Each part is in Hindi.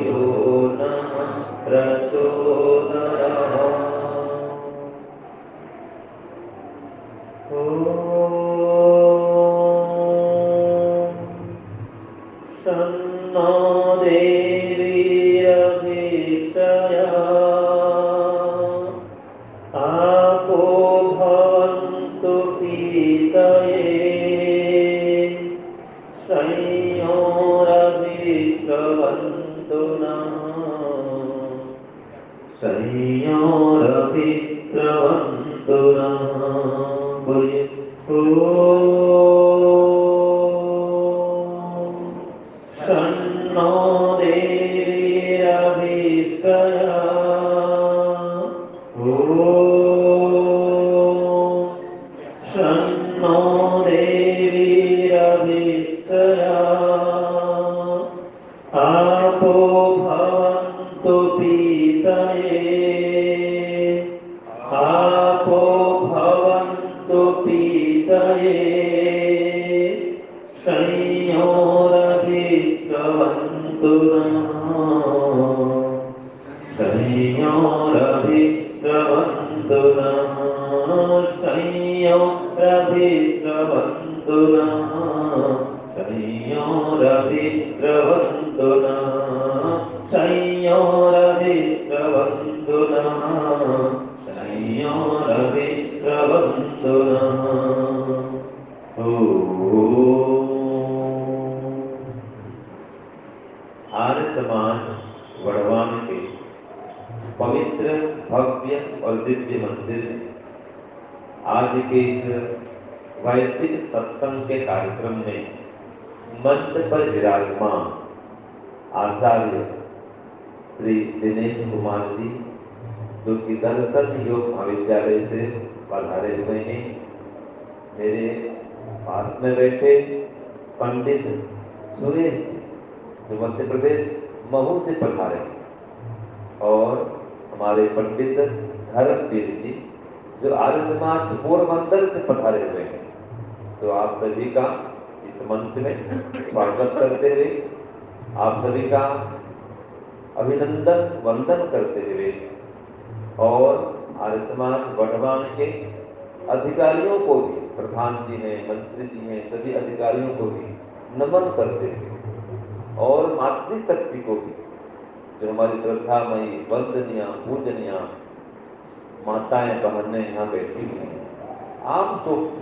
यो नमः प्रचोदयात्। शन्नो देवीरभिषयात् आपो भवन्तु पीतये संयोरभिस्रवन्तु नः संयोरभिस्रवन्तु नः। बोलिए शन्नो देवीरभिषयात् शन्नो देवीरभिषयात् आपो भवन्तु पीतये आपो भवन्तु पीतये संयोरभिस्रवन्तु नः संयोरभिस्रवन्तु नः संयोरभिस्रवन्तु नः संयोरभिस्रवन्तु नः संयोरभिस्रवन्तु नः संयोरभिस्रवन्तु नः। आर्य समाज वड़वान के पवित्र भव्य और दिव्य मंदिर में आज के इस वैदिक सत्संग के कार्यक्रम में मंच पर विराजमान आचार्य श्री दिनेश कुमार जी, जो कि दर्शन योग महाविद्यालय से पधारे हुए हैं, मेरे पास में बैठे पंडित सुरेश जी, जो मध्य प्रदेश महू से पधारे, और हमारे पंडित धर्मवीर जी, जो आर्य समाज पोरबंदर से पधारे हुए हैं। तो आप सभी का इस मंच में स्वागत करते हुए, आप सभी का अभिनंदन वंदन करते हुए, और आर्य समाज वड़वान के अधिकारियों को भी, प्रधान जी हैं, मंत्री जी हैं, सभी अधिकारियों को भी नमन करते हुए, और मातृशक्ति को भी, जो हमारी श्रद्धामयी वंदनीय पूजनीय माताएं बहनें यहाँ बैठी हुई हैं, आप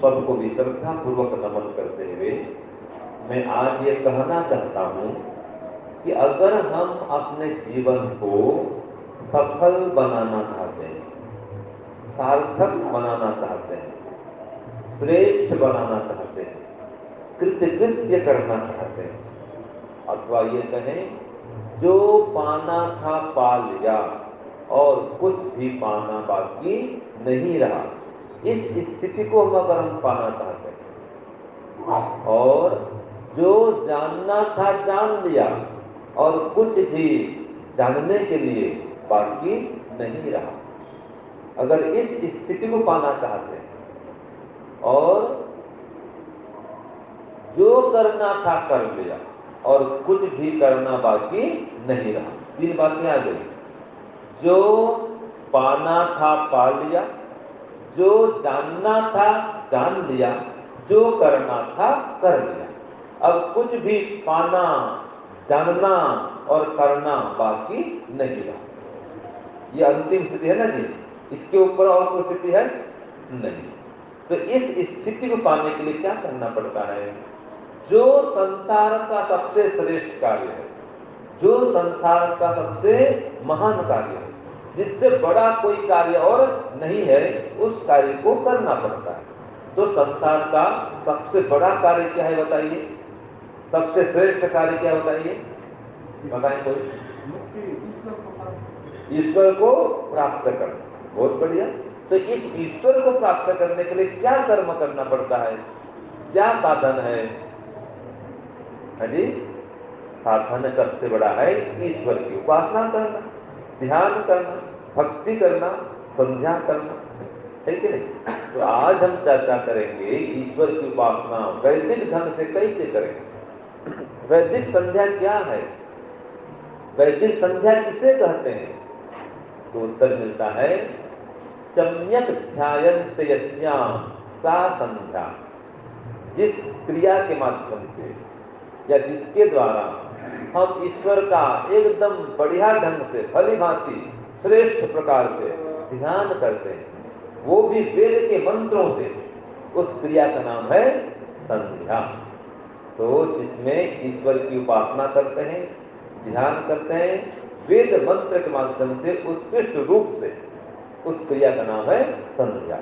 सबको भी श्रद्धा पूर्वक नमन करते हुए मैं आज ये कहना चाहता हूँ कि अगर हम अपने जीवन को सफल बनाना चाहते हैं, सार्थक बनाना चाहते हैं, श्रेष्ठ बनाना चाहते हैं, कृतकृत्य करना चाहते हैं, अथवा ये कहें जो पाना था पा लिया और कुछ भी पाना बाकी नहीं रहा, इस स्थिति को अगर हम पाना चाहते हैं, और जो जानना था जान लिया और कुछ भी जानने के लिए बाकी नहीं रहा, अगर इस स्थिति को पाना चाहते हैं, और जो करना था कर लिया और कुछ भी करना बाकी नहीं रहा, तीन बातें आ गई। जो पाना था पा लिया, जो जानना था जान लिया, जो करना था कर लिया, अब कुछ भी पाना, जानना और करना बाकी नहीं रहा। ये अंतिम स्थिति है ना जी, इसके ऊपर और कोई स्थिति है नहीं। तो इस स्थिति को पाने के लिए क्या करना पड़ता है? जो संसार का सबसे श्रेष्ठ कार्य है, जो संसार का सबसे महान कार्य है, जिससे बड़ा कोई कार्य और नहीं है, उस कार्य को करना पड़ता है। तो संसार का सबसे बड़ा कार्य क्या है बताइए? सबसे श्रेष्ठ कार्य क्या बताइए? बताएं कोई? ईश्वर को प्राप्त करना। बहुत बढ़िया। तो इस ईश्वर को प्राप्त करने के लिए क्या कर्म करना पड़ता है? क्या साधन है? जी, साधन सबसे बड़ा है ईश्वर की उपासना करना, ध्यान करना, भक्ति करना, संध्या करना, है कि नहीं? तो आज हम चर्चा करेंगे ईश्वर की उपासना वैदिक ढंग से कैसे करें। वैदिक संध्या क्या है? वैदिक संध्या किसे कहते हैं? तो उत्तर मिलता है सम्यक ध्यायन्त यस्याम सा संध्या। जिस क्रिया के माध्यम से या जिसके द्वारा हम ईश्वर का एकदम बढ़िया ढंग से भली भांति श्रेष्ठ प्रकार से ध्यान करते हैं, वो भी वेद के मंत्रों से, उस क्रिया का नाम है संध्या। तो जिसमें ईश्वर की उपासना करते हैं, ध्यान करते हैं, वेद मंत्र के माध्यम से उत्कृष्ट रूप से, उस क्रिया का नाम है संध्या।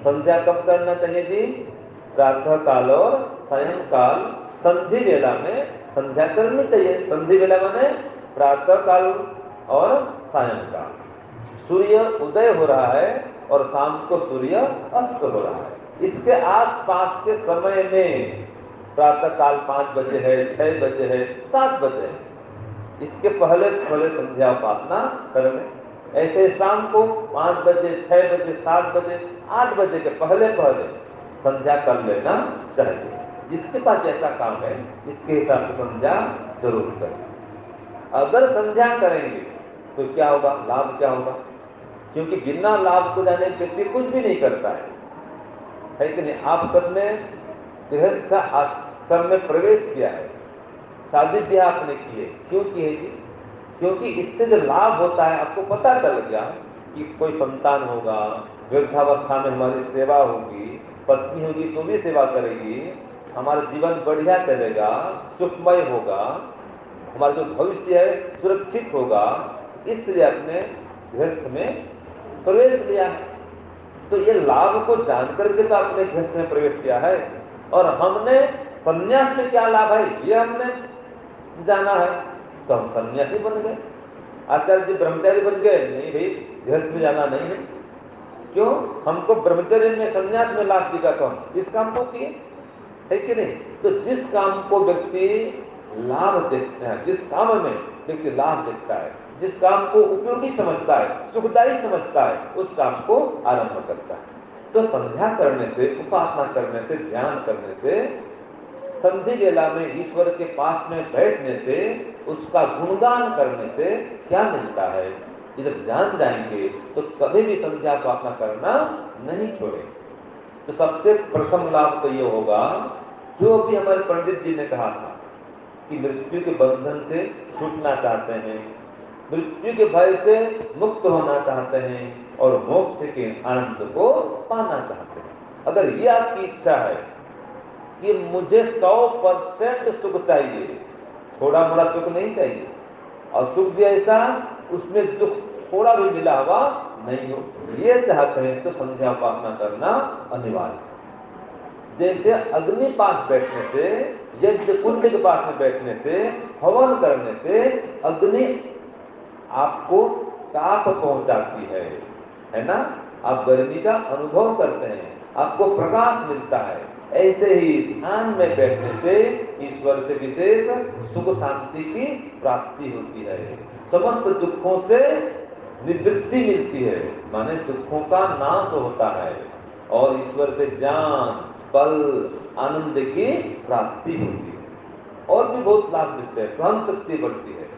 संध्या कब करना चाहिए जी? प्रातः काल और सायंकाल संधि वेला में संध्या करनी चाहिए। संधि वेला माने प्रातः काल और सायंकाल। सूर्य उदय हो रहा है और शाम को सूर्य अस्त हो रहा है, इसके आसपास के समय में प्रातः काल 5 बजे है, 6 बजे है, 7 बजे है, इसके पहले पहले संध्या उपासना करें। ऐसे शाम को 5 बजे, 6 बजे, 7 बजे, 8 बजे के पहले पहले संध्या कर लेना चाहिए। जिसके पास जैसा काम है इसके हिसाब से संध्या जरूर करें। अगर संध्या करेंगे तो क्या होगा, लाभ क्या होगा? क्योंकि बिना लाभ को जाने व्यक्ति कुछ भी नहीं करता है कि नहीं? आप सबने गृहस्थ आश्रम में प्रवेश किया है, शादी ब्याह आपने किए, क्यों किए जी? क्योंकि इससे जो लाभ होता है आपको पता चल गया कि कोई संतान होगा, वृद्धावस्था में हमारी सेवा होगी, पत्नी होगी तो भी सेवा करेगी, हमारा जीवन बढ़िया चलेगा, सुखमय होगा, हमारा जो भविष्य है सुरक्षित होगा, इसलिए अपने गृहस्थ में प्रवेश लिया है। तो ये लाभ को जान करके तो आपने गृहस्थ में प्रवेश किया है। और हमने संन्यास में क्या लाभ है ये हमने जाना है, तो हम सन्यासी बन गए। आचार्य जी ब्रह्मचारी बन गए? नहीं भाई, गृहस्थ में जाना नहीं है। क्यों? हमको ब्रह्मचर्य में संन्यास में लाभ दिया कौन? इस काम को किए, है कि नहीं? तो जिस काम को व्यक्ति लाभ देखते हैं, जिस काम में व्यक्ति लाभ देखता है, जिस काम को उपयोगी समझता है, सुखदायी समझता है, उस काम को आरंभ करता है। तो संध्या करने से, उपासना करने से, ध्यान करने से, संधि वेला में ईश्वर के पास में बैठने से, उसका गुणगान करने से क्या मिलता है, ये जब जान जाएंगे तो कभी भी संध्या उपासना करना नहीं छोड़े। तो सबसे प्रथम लाभ तो ये होगा, जो भी हमारे पंडित जी ने कहा था कि मृत्यु के बंधन से छूटना चाहते हैं, मृत्यु के भय से मुक्त होना चाहते हैं और मोक्ष के आनंद को पाना चाहते हैं, अगर ये आपकी इच्छा है कि मुझे 100% सुख चाहिए, थोड़ा मोड़ा सुख नहीं चाहिए, और सुख भी ऐसा उसमें दुख थोड़ा भी मिला हुआ नहीं हो, ये चाहते हैं तो संध्या उपासना करना अनिवार्य है। जैसे अग्नि पास बैठने से, यज्ञ कुंड के पास में बैठने से, हवन करने से अग्नि आपको ताप पहुंचाती है ना? आप गर्मी का अनुभव करते हैं, आपको प्रकाश मिलता है। ऐसे ही ध्यान में बैठने से ईश्वर से विशेष सुख शांति की प्राप्ति होती है, समस्त दुखों से निवृत्ति मिलती है, माने दुखों का नाश होता है और ईश्वर से ज्ञान, बल, आनंद की प्राप्ति होती है और भी बहुत लाभ मिलते हैं, सहन शक्ति बढ़ती है।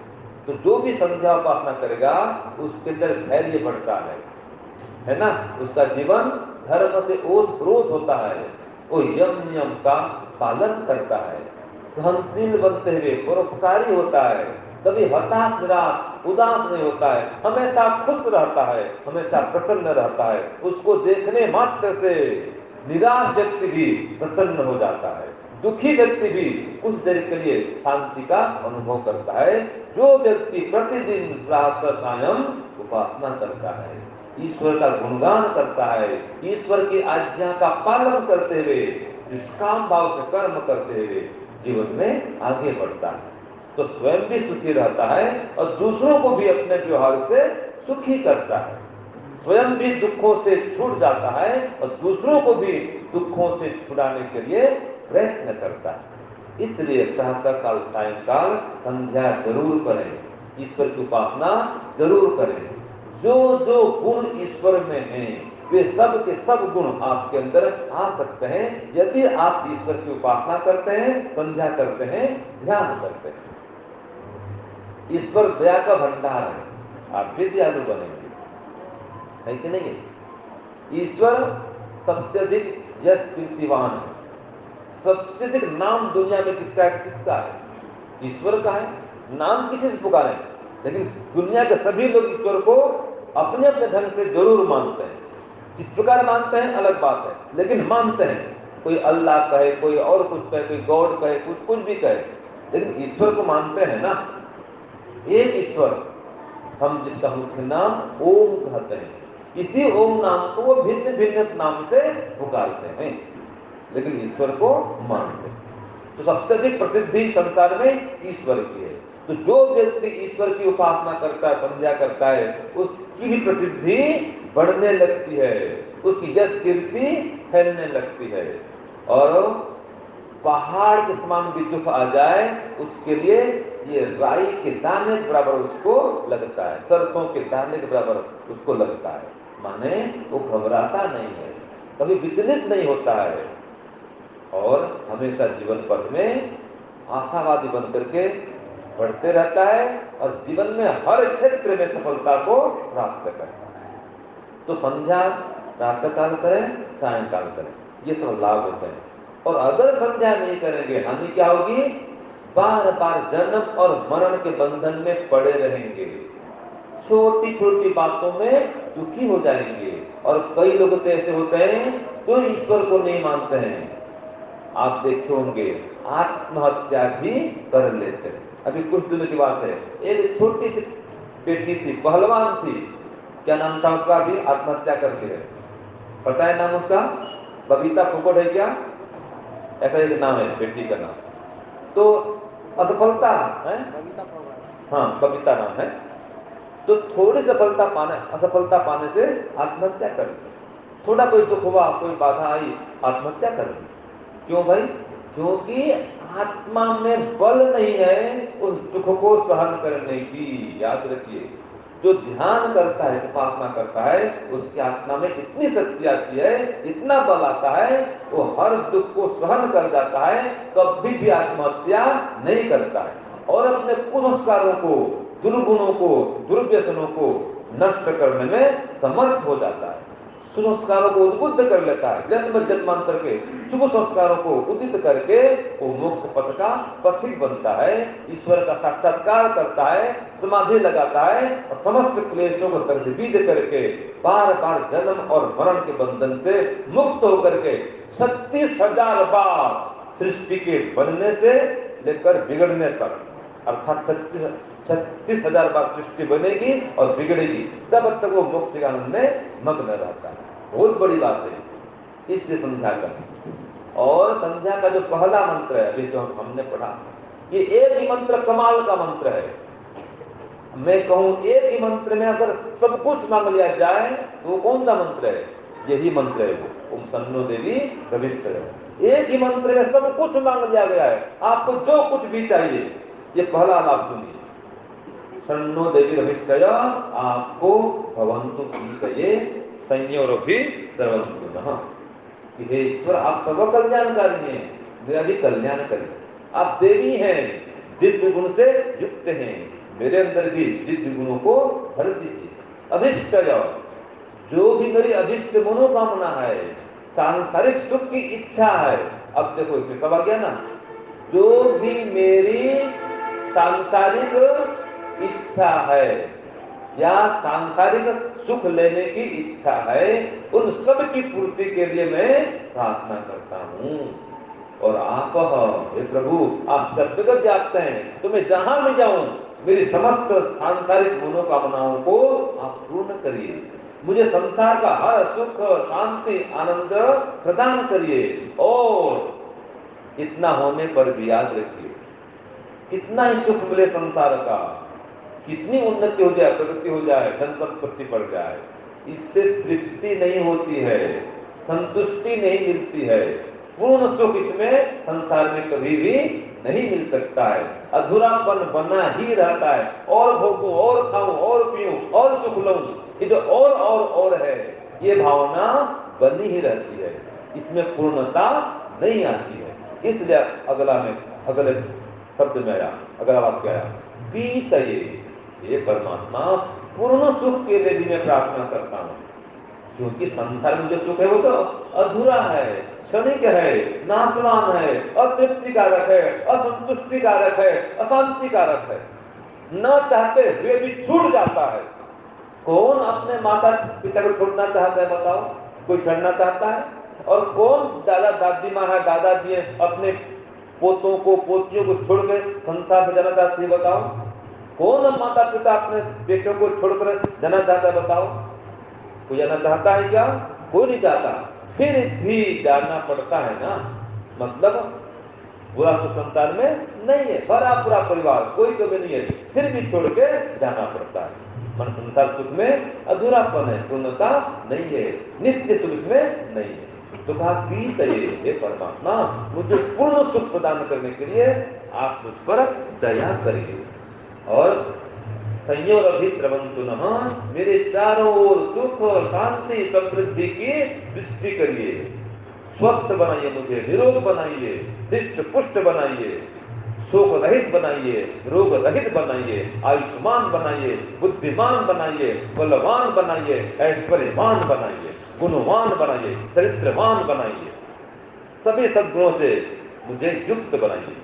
तो जो भी संध्या उपासना करेगा उसके अंदर धैर्य बढ़ता है ना? उसका जीवन धर्म से ओतप्रोत होता है, वो यम नियम का पालन करता है, सहनशील बनते हुए परोपकारी होता है, कभी हताश निराश उदास नहीं होता है, हमेशा खुश रहता है, हमेशा प्रसन्न रहता है। उसको देखने मात्र से निराश व्यक्ति भी प्रसन्न हो जाता है, दुखी व्यक्ति भी कुछ देर के लिए शांति का अनुभव करता है। जो व्यक्ति प्रतिदिन प्रातः सायं उपासना करता है, ईश्वर का गुणगान करता है, ईश्वर की आज्ञा का पालन करते हुए, निष्काम भाव से कर्म करते हुए जीवन में आगे बढ़ता है, तो स्वयं भी सुखी रहता है और दूसरों को भी अपने व्यवहार से सुखी करता है, स्वयं भी दुखों से छूट जाता है और दूसरों को भी दुखों से छुड़ाने के लिए प्रयत्न करता है। इसलिए प्रातः काल सायंकाल संध्या जरूर करें, ईश्वर की उपासना जरूर करें। जो जो गुण ईश्वर में हैं वे सब के सब गुण आपके अंदर आ सकते हैं यदि आप ईश्वर की उपासना करते हैं, संध्या करते हैं, ध्यान करते हैं। ईश्वर दया का भंडार है, आप भी दयालु बनेंगे, है कि नहीं? ईश्वर सबसे अधिक यश कीर्तिवान है। सबसे अधिक नाम दुनिया में किसका है? किसका है? ईश्वर का है। नाम किसी से पुकारें, लेकिन दुनिया के सभी लोग ईश्वर को अपने अपने ढंग से जरूर मानते हैं। किस प्रकार मानते हैं अलग बात है, लेकिन मानते हैं। कोई अल्लाह कहे, कोई और कुछ कहे, कोई गॉड कहे, कुछ कुछ भी कहे, लेकिन ईश्वर को मानते हैं ना। एक ईश्वर, हम जिसका मुख्य नाम ओम कहते हैं, इसी ओम नाम को वो भिन्न भिन्न नाम से पुकारते हैं, लेकिन ईश्वर को मानते हैं। तो सबसे अधिक प्रसिद्धि संसार में ईश्वर की है। तो जो व्यक्ति ईश्वर की उपासना करता है, संध्या करता है, उसकी भी प्रसिद्धि बढ़ने लगती है, उसकी यश कीर्ति फैलने लगती है। और पहाड़ के समान भी दुख आ जाए, उसके लिए ये राई के दाने के बराबर उसको लगता है, सरसों के दाने के बराबर उसको लगता है। माने वो घबराता नहीं है, कभी विचलित नहीं होता है, और हमेशा जीवन पथ में आशावादी बन करके बढ़ते रहता है, और जीवन में हर क्षेत्र में सफलता को प्राप्त करता है। तो संध्या प्रातः काल करें, सायंकाल करें, ये सब लाभ होते हैं। और अगर संध्या नहीं करेंगे, हानि क्या होगी? बार बार जन्म और मरण के बंधन में पड़े रहेंगे, छोटी छोटी बातों में दुखी हो जाएंगे। और कई लोग तो ऐसे होते हैं जो ईश्वर को नहीं मानते हैं, आप देखे होंगे आत्महत्या भी कर लेते हैं। अभी कुछ दिनों की बात है, एक छोटी सी बेटी थी, पहलवान थी, क्या नाम था उसका? भी आत्महत्या करती है, पता है नाम उसका? बबीता फुकट है क्या? ऐसा एक नाम है बेटी का नाम। तो असफलता है, हाँ बबीता नाम है। तो थोड़ी असफलता पाने से आत्महत्या कर दी। थोड़ा कोई दुख हुआ, कोई बाधा आई, आत्महत्या कर दी। क्यों भाई? क्योंकि आत्मा में बल नहीं है उस दुख को सहन करने की। याद रखिए, जो ध्यान करता है, उपासना करता है, उसकी आत्मा में इतनी शक्ति आती है, इतना बल आता है, वो हर दुख को सहन कर जाता है, कभी भी आत्महत्या नहीं करता है, और अपने कुसंस्कारों को, दुर्गुणों को, दुर्व्यसनों को नष्ट करने में समर्थ हो जाता है। सुसंस्कारों को उद्बुद्ध कर लेता है, जन्म जन्मांतर के शुभ संस्कारों को उदित करके वो मोक्ष पथ का पथिक बनता है, ईश्वर का साक्षात्कार करता है, समाधि लगाता है, और समस्त क्लेशों को तर्जबीज करके बार बार जन्म और मरण के बंधन से मुक्त होकर के 36,000 बार सृष्टि के बनने से लेकर बिगड़ने तक, अर्थात 36,000 बार सृष्टि बनेगी और बिगड़ेगी, तब तक वो मोक्ष के आनंद में मग्न रहता है। बहुत बड़ी बात है, इसलिए संध्या का। और संध्या का जो पहला मंत्र है, अभी जो हमने पढ़ा, ये एक ही मंत्र कमाल का मंत्र है। मैं कहूं एक ही मंत्र में अगर सब कुछ मांग लिया जाए तो वो कौन सा मंत्र है? यही मंत्र है वो, ओम सन्नो देवी रविष्ठ। एक ही मंत्र में सब कुछ मांग लिया गया है, आपको जो कुछ भी चाहिए। ये पहला लाभ सुनिए, सन्नो देवी रविष्ठया आपको भवन्तु कीर्तये संयोरभि सर्वन्तु नः। कि हे ईश्वर, आप सर्व कल्याणकारी हैं, मेरा भी कल्याण करें। आप देवी हैं, दिव्य गुण से युक्त हैं, मेरे अंदर भी दिव्य गुणों को भर दीजिए। अभिष्टय, जो भी मेरी अभिष्ट मनोकामना है, सांसारिक सुख की इच्छा है, अब देखो इसमें सब आ गया ना, जो भी मेरी सांसारिक इच्छा है या सांसारिक सुख लेने की इच्छा है, उन सब की पूर्ति के लिए मैं प्रार्थना करता हूँ। और आप हे प्रभु, आप सब जगह व्याप्त हैं, तो मैं जहां भी जाऊं मेरी समस्त सांसारिक मनोकामनाओं को आप पूर्ण करिए। मुझे संसार का हर सुख, शांति, आनंद प्रदान करिए। और इतना होने पर भी याद रखिए, कितना ही सुख मिले संसार का, कितनी उन्नति हो जाए, प्रगति हो जाए, धन संपत्ति बढ़ जाए, इससे तृप्ति नहीं होती है, संतुष्टि नहीं मिलती है। पूर्ण सुख इसमें संसार में कभी भी नहीं मिल सकता है, अधूरापन बना ही रहता है। और भोगूं, और खाऊं, और पीऊं, और सुख लूं, ये जो और है, ये भावना बनी ही रहती है, इसमें पूर्णता नहीं आती है। इसलिए अगले शब्द में आया, अगला वाक्य आया, पीतये, ये परमात्मा पूर्ण सुख के लिए भी मैं प्रार्थना करता हूँ, क्योंकि संसार में जो सुख है वो तो अधूरा है, क्षणिक है, नाशवान है, अतृप्तिकारक है, असंतुष्टिकारक है, अशांतिकारक है, न चाहते हुए भी छूट जाता है। कौन अपने माता पिता को छोड़ना चाहता है बताओ? कोई छोड़ना चाहता है? और कौन दादा दादी माँ है, दादाजी है, अपने पोतों को पोतियों को छोड़ के संसार से जाना चाहती है बताओ? कौन माता पिता अपने बेटों को छोड़कर जाना चाहता है बताओ? कोई जाना चाहता है क्या? कोई नहीं चाहता, फिर भी जाना पड़ता है ना। मतलब पूरा सुख संसार में नहीं है, भरा पूरा परिवार, कोई कभी नहीं है, फिर भी छोड़ के जाना पड़ता है। मन संसार सुख में अधूरापन है, पूर्णता नहीं है, नित्य सुख में नहीं है। तो कहा पीतये, हे परमात्मा मुझे पूर्ण सुख प्रदान करने के लिए आप मुझ पर दया करिए और संयोरभिश्रवन्तु नमः, मेरे चारों ओर सुख और शांति समृद्धि की दृष्टि करिए, स्वस्थ बनाइए, मुझे निरोग बनाइए, हृष्ट पुष्ट बनाइए, शोक रहित बनाइए, रोग रहित बनाइए, आयुष्मान बनाइए, बुद्धिमान बनाइए, बलवान बनाइए, ऐश्वर्यवान बनाइए, गुणवान बनाइए, चरित्रवान बनाइए, सभी सद्गुणों से मुझे युक्त बनाइए।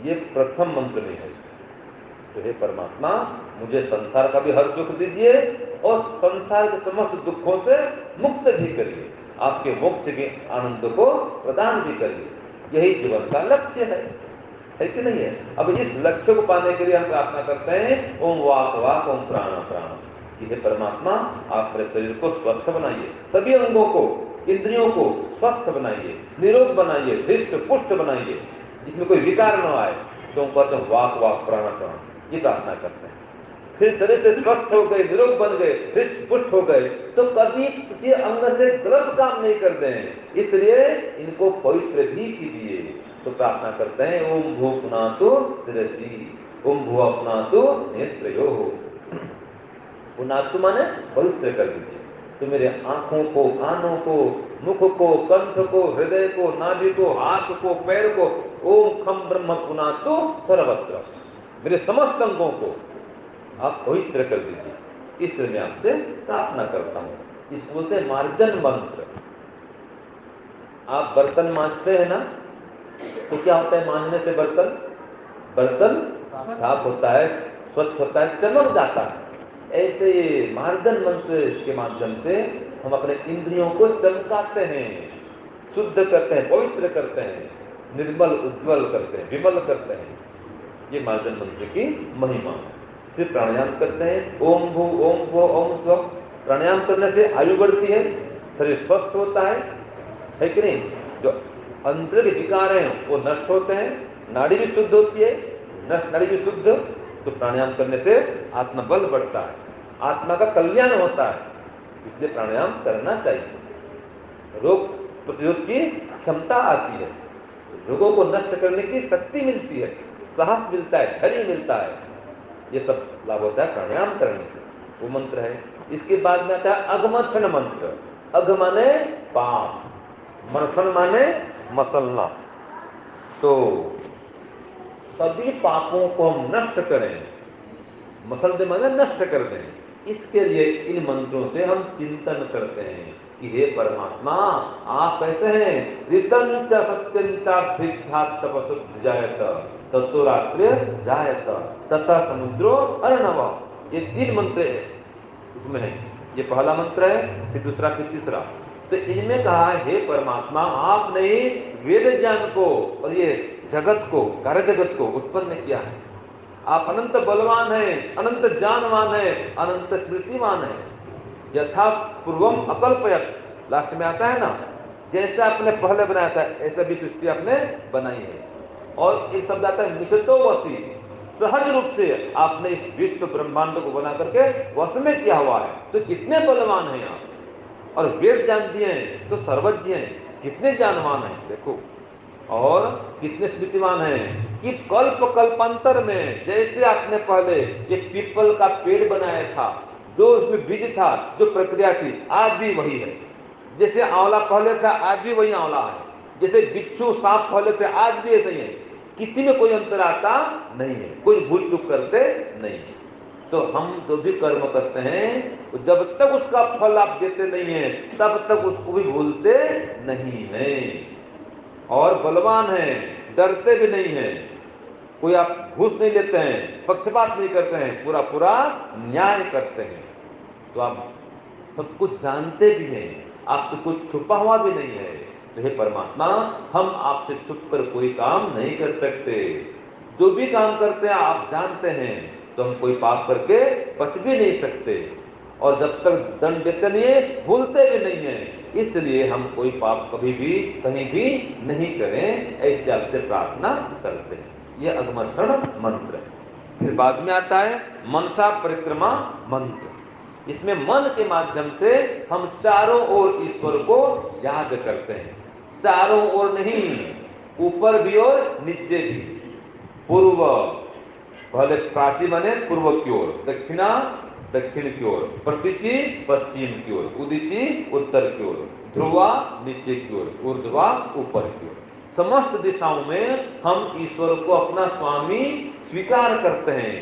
ये प्रथम मंत्र में है। तो हे परमात्मा मुझे संसार का भी हर सुख दीजिए और संसार के समस्त दुखों से मुक्त भी करिए, आपके मोक्ष के आनंद को प्रदान भी करिए। यही जीवन का लक्ष्य है कि नहीं है? अब इस लक्ष्य को पाने के लिए हम प्रार्थना करते हैं ओम वाक वाक ओम प्राण प्राण, कि हे परमात्मा आप मेरे शरीर को स्वस्थ बनाइए, सभी अंगों को इंद्रियों को स्वस्थ बनाइए, निरोग बनाइए, हृष्ट पुष्ट बनाइए, जिसमें कोई विकार न आए। तो कहते हैं वाक वाक प्राण प्राण, ये प्रार्थना करते हैं। फिर शरीर से स्वस्थ हो गए, निरोग बन गए, हृष्ट पुष्ट हो गए, तो कभी किसी अंग से गलत काम नहीं करते हैं, इसलिए इनको पवित्र भी कीजिए। तो प्रार्थना करते हैं ओम भू पुनातु शिरसि, ओम भू अपनातु नेत्रयोः। पुनातु माने पवित्र कर दीजिए। तो मेरे आंखों को, कानों को, मुख को, कंठ को, हृदय को, नाभि को, हाथ को, पैर को ओम खम ब्रह्म पुनातु सर्वत्र, मेरे समस्त अंगों को आप पवित्र कर दीजिए। इसलिए मैं आपसे प्रार्थना करता हूँ। इसको बोलते हैं मार्जन मंत्र। आप बर्तन मांजते हैं ना, तो क्या होता है मांजने से? बर्तन साफ होता है, स्वच्छ होता है, चमक जाता है। ऐसे मार्जन मंत्र के माध्यम से हम अपने इंद्रियों को चमकाते हैं, शुद्ध करते हैं, पवित्र करते हैं, निर्मल उज्ज्वल करते हैं, विमल करते हैं। ये मार्जन मंत्र की महिमा है। फिर प्राणायाम करते हैं ओम भू ओम भू ओम स्व। प्राणायाम करने से आयु बढ़ती है, शरीर स्वस्थ होता है कि नहीं? जो अंतरिक विकार हैं वो नष्ट होते हैं, नाड़ी भी शुद्ध होती है, नाड़ी भी शुद्ध। तो प्राणायाम करने से आत्मबल बढ़ता है, आत्मा का कल्याण होता है, इसलिए प्राणायाम करना चाहिए। रोग प्रतिरोध की क्षमता आती है, रोगों को नष्ट करने की शक्ति मिलती है, साहस मिलता है, धैर्य मिलता है। ये सब लाभ होता है प्राणायाम करने से। वो मंत्र है। इसके बाद में आता है अघमर्षण मंत्र। अघ माने पाप, मर्षण माने मसलना। तो सभी पापों को हम नष्ट करें, मसल दे माने नष्ट कर दें, इसके लिए इन मंत्रों से हम चिंतन करते हैं कि हे परमात्मा आप कैसे हैं? ऋतं च सत्यं चाभिद्धा तपसुद्ध जायत ततो रात्रि जायत तथा समुद्रो अर्णव। ये 3 मंत्र है इसमें है। ये पहला मंत्र है, फिर दूसरा, फिर तीसरा। तो इनमें कहा है हे परमात्मा आपने वेद ज्ञान को और ये जगत को, कार्य जगत को उत्पन्न किया है। आप अनंत बलवान हैं, अनंत जानवान हैं, अनंत स्मृतिवान हैं। यथा पूर्वम अकल्पयत, लास्ट में आता है ना, जैसे आपने पहले बनाया था ऐसे भी सृष्टि आपने बनाई है। और एक शब्द आता है मिशतो वसी, सहज रूप से आपने इस विश्व ब्रह्मांड को बना करके वश में किया हुआ है। तो कितने बलवान हैं आप, और वेद जान दिए हैं तो सर्वज्ञ हैं, कितने ज्ञानवान हैं देखो। और कितने स्मृतिवान हैं कि कल्प कल्पांतर में जैसे आपने पहले ये पीपल का पेड़ बनाया था, जो उसमें बीज था, जो प्रक्रिया थी, आज भी वही है। जैसे आंवला पहले था आज भी वही आंवला है, जैसे बिच्छू सांप पहले थे आज भी ऐसे ही है। किसी में कोई अंतर आता नहीं है, कोई भूल चूक करते नहीं है। तो हम जो भी कर्म करते हैं जब तक उसका फल आप देते नहीं है तब तक उसको भी भूलते नहीं है, और बलवान है, डरते भी नहीं है, कोई आप घूस नहीं लेते हैं, पक्षपात नहीं करते हैं, पूरा पूरा न्याय करते हैं। तो आप सब कुछ जानते भी हैं, आपसे कुछ छुपा हुआ भी नहीं है। तो हे परमात्मा, हम आपसे छुप कर कोई काम नहीं कर सकते, जो भी काम करते हैं आप जानते हैं, तो हम कोई पाप करके बच भी नहीं सकते, और जब तक दंड देते नहीं है भूलते भी नहीं है, इसलिए हम कोई पाप कभी भी कहीं भी नहीं करें, ऐसे आपसे प्रार्थना करते हैं। यह अगमर्षण मंत्र। फिर बाद में आता है मनसा परिक्रमा मंत्र। इसमें मन के माध्यम से हम चारों ओर ईश्वर को याद करते हैं, चारों ओर नहीं, ऊपर भी और नीचे भी। पूर्व पहले प्राची बने पूर्व की ओर, दक्षिणा दक्षिण की ओर, प्रतीचि पश्चिम की ओर, उदिचि उत्तर की ओर, ध्रुवा नीचे की ओर, ऊर्ध्वा ऊपर की ओर। समस्त दिशाओं में हम ईश्वर को अपना स्वामी स्वीकार करते हैं,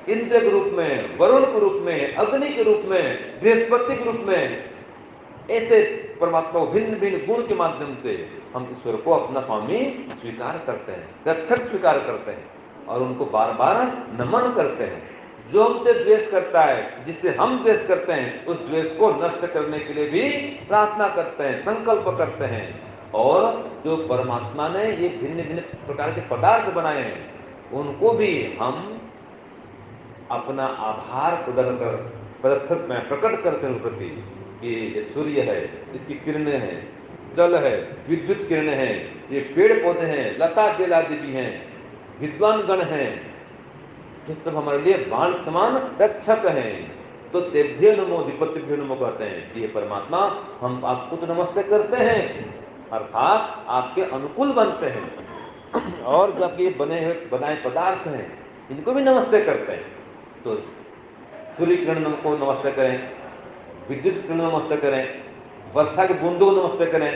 इंद्र के रूप में, वरुण के रूप में, अग्नि के रूप में, बृहस्पति के रूप में। ऐसे परमात्मा को भिन्न भिन्न गुण के माध्यम से हम ईश्वर को अपना स्वामी स्वीकार करते हैं, रक्षक स्वीकार करते हैं, और उनको बार बार नमन करते हैं। जो हमसे द्वेष करता है, जिससे हम द्वेष करते हैं, उस द्वेष को नष्ट करने के लिए भी प्रार्थना करते हैं, संकल्प करते हैं। और जो परमात्मा ने ये भिन्न भिन्न प्रकार के पदार्थ बनाए हैं, उनको भी हम अपना आभार प्रदान कर प्रदर्शित में प्रकट करते हैं प्रति, कि ये सूर्य है, इसकी किरणें हैं, जल है, विद्युत किरणें हैं, ये पेड़ पौधे हैं, लता बेल आदि भी हैं, विद्वान गण हैं, ये सब हमारे लिए बाण समान रक्षक हैं। तो तेभ्य नमो अधिपतिभ्यो नमो कहते हैं कि ये परमात्मा, हम आपको तो नमस्ते करते हैं, अर्थात आपके अनुकूल बनते हैं, और जो आपके बने हुए बनाए पदार्थ हैं इनको भी नमस्ते करते हैं। तो सूर्य किरण को नमस्ते करें, विद्युत किरण नमस्ते करें, वर्षा के बूंदों को नमस्ते करें।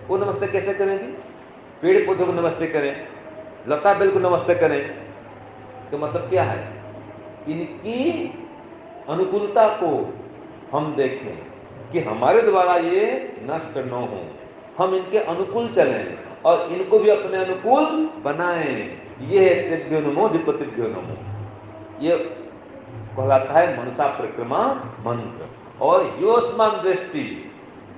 वो नमस्ते कैसे करेंगे? पेड़ पौधों को नमस्ते करें, लता बेल को नमस्ते करें। इसका मतलब क्या है? इनकी अनुकूलता को हम देखें कि हमारे द्वारा ये नष्ट न हो, हम इनके अनुकूल चलें और इनको भी अपने अनुकूल बनाएं। ये है तेभ्यो नमो अधिपतिभ्यो नमो, ये कहलाता है मनसा परिक्रमा मंत्र। और योस्मान दृष्टि,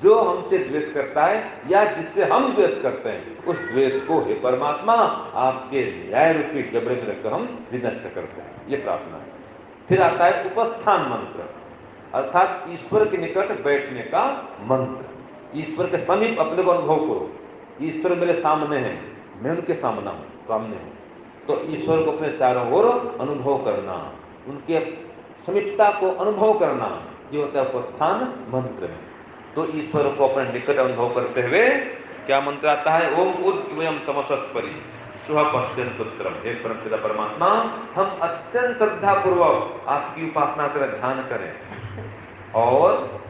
जो हमसे द्वेष करता है या जिससे हम द्वेष करते हैं, उस द्वेष को हे परमात्मा आपके न्याय रूपी जबड़े में रखकर हम विनष्ट करते हैं, ये प्रार्थना है। फिर आता है उपस्थान मंत्र, अर्थात ईश्वर के निकट बैठने का मंत्र। ईश्वर के समीप अपने को अनुभव करो, ईश्वर मेरे सामने है, मैं उनके सामने हूँ, तो ईश्वर को अपने चारों ओर अनुभव करना, उनके समीपता को अनुभव करना, ये होता है उपस्थान मंत्र में। तो ईश्वर को अपने निकट अनुभव करते हुए क्या मंत्र आता है? ओम उद्वयम तमसस्परि शुभ पश्चिम पुत्रम। हे परमपिता परमात्मा, हम अत्यंत श्रद्धा पूर्वक आपकी उपासना करें, ध्यान करें, और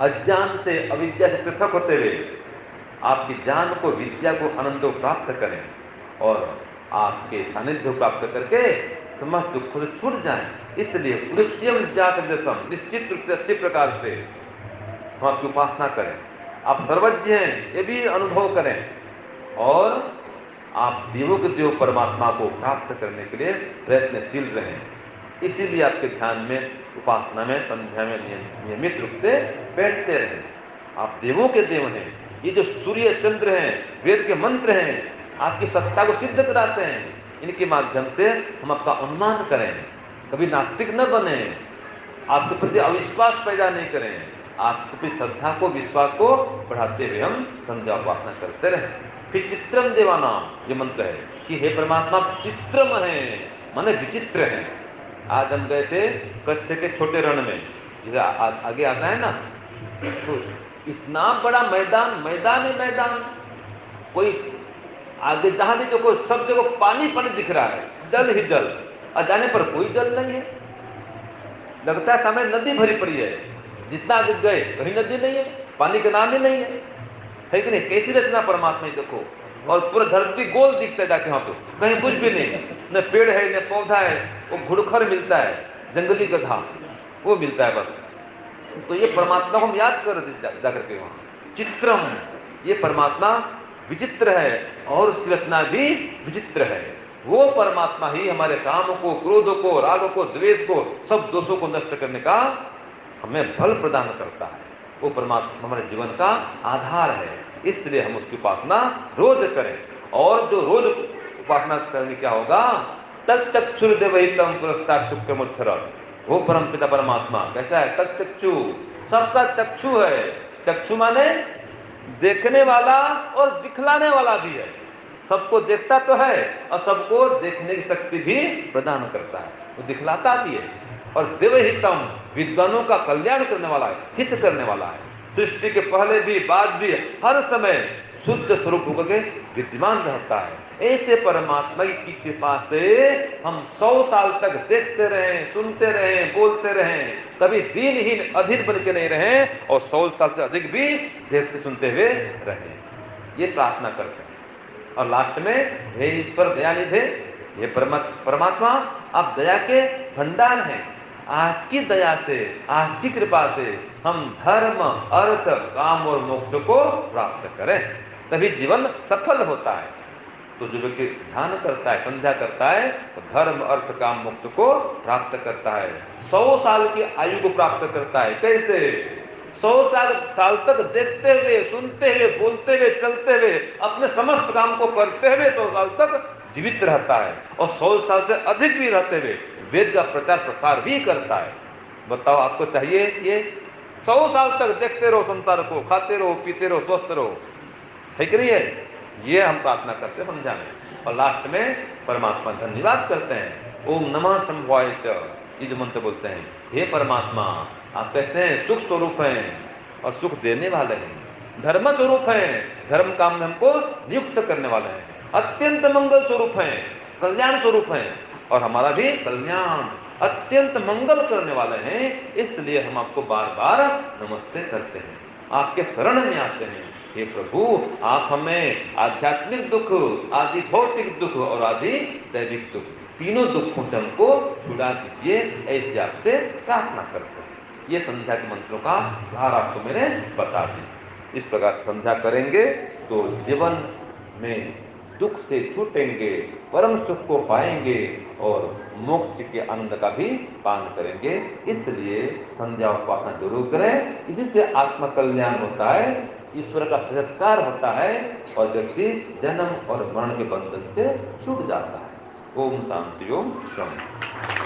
अज्ञान से, अविद्या से पृथक होते हुए आपकी ज्ञान को, विद्या को, आनंद को प्राप्त करें, और आपके सानिध्य को प्राप्त करके समस्त दुख से छूट जाए। इसलिए निश्चित रूप से अच्छे प्रकार से हम आपकी उपासना करें, आप सर्वज्ञ हैं ये भी अनुभव करें, और आप देवों के देव परमात्मा को प्राप्त करने के लिए प्रयत्नशील रहें। इसीलिए आपके ध्यान में, उपासना में, संध्या में नियमित रूप से बैठते रहें। आप देवों के देव हैं, ये जो सूर्य चंद्र हैं, वेद के मंत्र हैं, आपकी सत्ता को सिद्ध कराते हैं। इनके माध्यम से हम आपका अनुमान करें, कभी नास्तिक न बने, आपके प्रति अविश्वास पैदा नहीं करें, आपके प्रति श्रद्धा को, विश्वास को बढ़ाते हुए हम संध्या उपासना करते रहें। फिर चित्रम देवानाम, ये मंत्र है कि हे परमात्मा चित्रम है, माने विचित्र है। आज हम गए थे कच्छ के छोटे रण में, जैसे आगे आता है ना, तो इतना बड़ा मैदान, मैदान ही मैदान, कोई आगे जहां भी देखो सब जगह पानी पानी दिख रहा है, जल ही जल, और जाने पर कोई जल नहीं है, लगता है सामने नदी भरी पड़ी है। जितना आगे गए कहीं नदी नहीं है, पानी का नाम ही नहीं है कि नहीं? कैसी रचना परमात्मा की देखो, और पूरा धरती गोल दिखता है जाके वहां पे, कहीं कुछ भी नहीं, न पेड़ है न पौधा है, वो घुड़खर मिलता है, जंगली गधा वो मिलता है बस। तो ये परमात्मा को हम याद कर जाकर के वहां चित्रम, ये परमात्मा विचित्र है और उसकी रचना भी विचित्र है। वो परमात्मा ही हमारे काम को, क्रोध को, राग को, द्वेष को, सब दोषों को नष्ट करने का हमें बल प्रदान करता है। वो परमात्मा हमारे जीवन का आधार है, इसलिए हम उसकी उपासना रोज करें। और जो रोज उपासना करेंगे क्या होगा, तच्चक्षुर्देवहितम पुरस्तात् शुक्रमुच्छर, वो परम पिता परमात्मा कैसा है, तच्चक्षु, सबका चक्षु है। चक्षु माने देखने वाला और दिखलाने वाला भी है, सबको देखता तो है और सबको देखने की शक्ति भी प्रदान करता है, वो दिखलाता भी है। और देवहितम, विद्वानों का कल्याण करने वाला है, हित करने वाला है। सृष्टि के पहले भी बाद भी हर समय शुद्ध स्वरूप होकर के विद्यमान रहता है। ऐसे परमात्मा की कृपा से हम 100 साल तक देखते रहें, सुनते रहें, बोलते रहें, कभी दीनहीन अधीर बन के नहीं रहें और 100 साल से अधिक भी देखते सुनते हुए रहें, ये प्रार्थना करते हैं। और लास्ट में हे ईश्वर दयानिधे, ये परमात्मा आप दया के भंडार हैं, आपकी दया से, आपकी कृपा से हम धर्म, अर्थ, काम और मोक्ष को प्राप्त करें, तभी जीवन सफल होता है। तो जो व्यक्ति ध्यान करता है, संध्या करता है, तो धर्म, अर्थ, काम, मोक्ष को प्राप्त करता है। 100 साल की आयु को प्राप्त करता है। कैसे? 100 साल तक देखते हुए, सुनते हुए, बोलते हुए, चलते हुए, अपने समस्त काम को करते हुए 100 साल तक जीवित रहता है और 100 साल से अधिक भी रहते हुए वेद का प्रचार प्रसार भी करता है। बताओ आपको चाहिए ये? 100 साल तक देखते रहो संसार को, खाते रहो, पीते रहो, स्वस्थ रहो, है कि नहीं है? ये हम प्रार्थना करते हैं संध्या में। और लास्ट में परमात्मा धन्यवाद करते हैं, ओम नमः शंभुवाय च, ये जो मंत्र बोलते हैं, हे परमात्मा आप कैसे हैं, सुख स्वरूप हैं और सुख देने वाले हैं, धर्म स्वरूप हैं, धर्म काम में हमको नियुक्त करने वाले हैं, अत्यंत मंगल स्वरूप हैं, कल्याण स्वरूप हैं और हमारा भी कल्याण अत्यंत मंगल करने वाले हैं। इसलिए हम आपको बार बार नमस्ते करते हैं, आपके शरण में आते हैं। हे प्रभु आप हमें आध्यात्मिक दुख, आदि भौतिक दुख और आदि दैविक दुख, तीनों दुखों से हमको छुड़ा दीजिए, ऐसे आपसे प्रार्थना करते हैं। ये संध्या के मंत्रों का सार आपको मैंने बता दी। इस प्रकार से संध्या करेंगे तो जीवन में दुख से छूटेंगे, परम सुख को पाएंगे और मोक्ष के आनंद का भी पान करेंगे। इसलिए संध्या उपासना जरूर करें, इसी से आत्म कल्याण होता है, ईश्वर का साक्षात्कार होता है और व्यक्ति जन्म और मरण के बंधन से छूट जाता है। ओम शांति, ओम शांति।